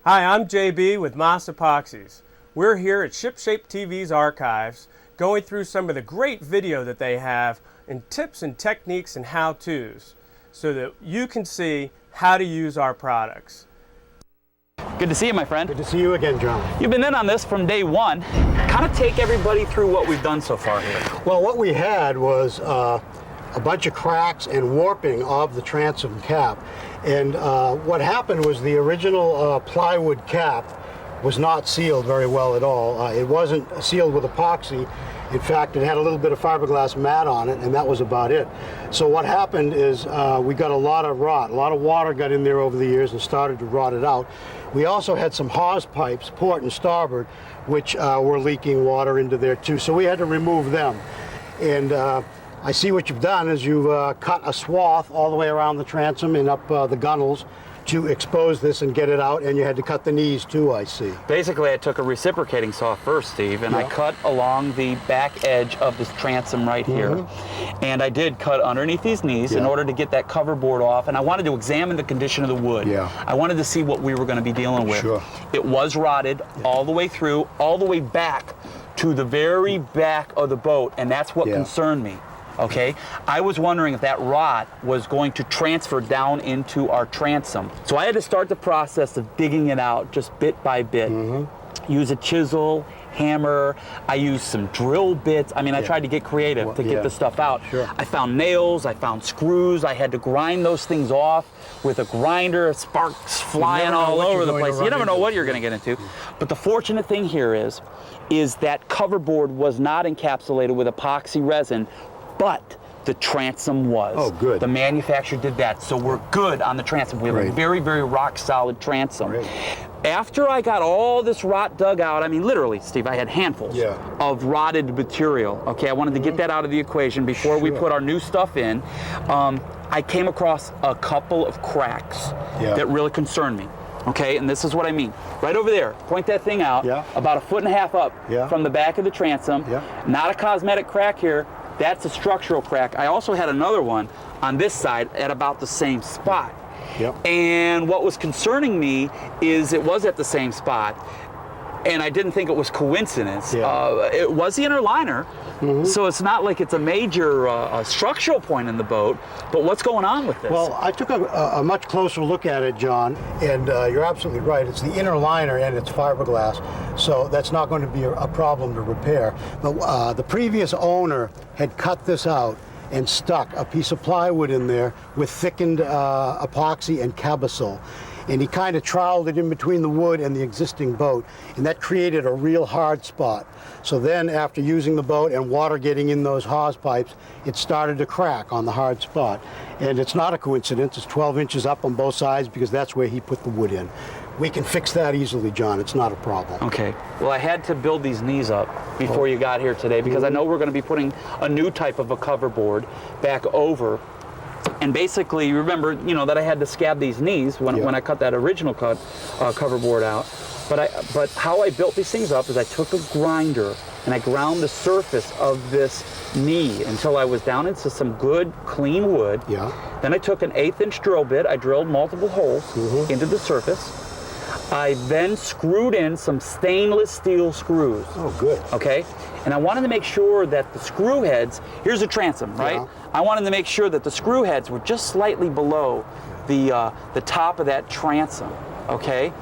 Hi, I'm JB with Moss Epoxies. We're here at ShipShape TV's archives going through some of the great video that they have and tips and techniques and how-tos so that you can see how to use our products. Good to see you, my friend. Good to see you again, John. You've been in on this from day one. Kind of take everybody through what we've done so far here. Well, what we had was a bunch of cracks and warping of the transom cap. And what happened was the original plywood cap was not sealed very well at all. It wasn't sealed with epoxy. In fact, it had a little bit of fiberglass mat on it, and that was about it. So what happened is we got a lot of rot. A lot of water got in there over the years and started to rot it out. We also had some hawse pipes, port and starboard, which were leaking water into there too. So we had to remove them. And I see what you've done is you've cut a swath all the way around the transom and up the gunnels to expose this and get it out, and you had to cut the knees too, I see. Basically, I took a reciprocating saw first, Steve, and I cut along the back edge of this transom right here. And I did cut underneath these knees in order to get that cover board off, and I wanted to examine the condition of the wood. I wanted to see what we were going to be dealing with. It was rotted all the way through, all the way back to the very back of the boat, and that's what concerned me. Okay, I was wondering if that rot was going to transfer down into our transom. So I had to start the process of digging it out just bit by bit. Use a chisel, hammer, I used some drill bits. I mean, I tried to get creative to get the stuff out. I found nails, I found screws, I had to grind those things off with a grinder, sparks flying all over the place. You never know what you're gonna get into. But the fortunate thing here is that cover board was not encapsulated with epoxy resin, but the transom was. Oh, good. The manufacturer did that, so we're good on the transom. We have a very, very rock solid transom. After I got all this rot dug out, I mean, literally, Steve, I had handfuls of rotted material. Okay, I wanted to get that out of the equation before we put our new stuff in. I came across a couple of cracks that really concerned me. Okay, and this is what I mean. Right over there, point that thing out, about 1.5 feet up from the back of the transom. Not a cosmetic crack here. That's a structural crack. I also had another one on this side at about the same spot. And what was concerning me is it was at the same spot, and I didn't think it was coincidence. It was the inner liner, so it's not like it's a major structural point in the boat, but what's going on with this? Well, I took a much closer look at it, John, and you're absolutely right. It's the inner liner and it's fiberglass, so that's not going to be a problem to repair. But the previous owner had cut this out and stuck a piece of plywood in there with thickened epoxy and cabasol. And he kind of troweled it in between the wood and the existing boat, and that created a real hard spot. So then after using the boat and water getting in those hawse pipes, it started to crack on the hard spot. And it's not a coincidence, it's 12 inches up on both sides because that's where he put the wood in. We can fix that easily, John, it's not a problem. Okay, well, I had to build these knees up before you got here today because I know we're going to be putting a new type of a cover board back over. And basically, remember, you know, that I had to scab these knees when I cut that original cover board out. But how I built these things up is I took a grinder and I ground the surface of this knee until I was down into some good, clean wood. Then I took an 1/8 inch drill bit. I drilled multiple holes into the surface. I then screwed in some stainless steel screws. Oh, good. Okay? And I wanted to make sure that the screw heads, here's a transom, right? I wanted to make sure that the screw heads were just slightly below the top of that transom, okay?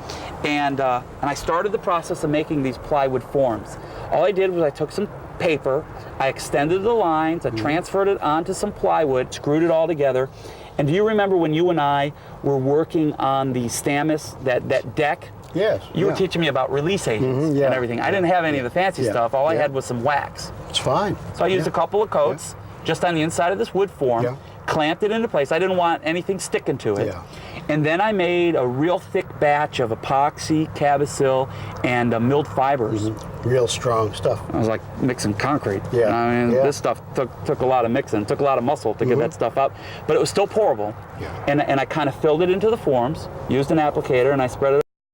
And I started the process of making these plywood forms. All I did was I took some paper, I extended the lines, I transferred it onto some plywood, screwed it all together. And do you remember when you and I were working on the Stamus, that deck? Yes. You were teaching me about release agents and everything. I didn't have any of the fancy stuff. All I had was some wax. It's fine. So I used a couple of coats just on the inside of this wood form, clamped it into place. I didn't want anything sticking to it. And then I made a real thick batch of epoxy, cabasol, and milled fibers. Real strong stuff. I was like mixing concrete. I mean, this stuff took a lot of mixing, took a lot of muscle to get that stuff up, but it was still pourable. And I kind of filled it into the forms, used an applicator, and I spread it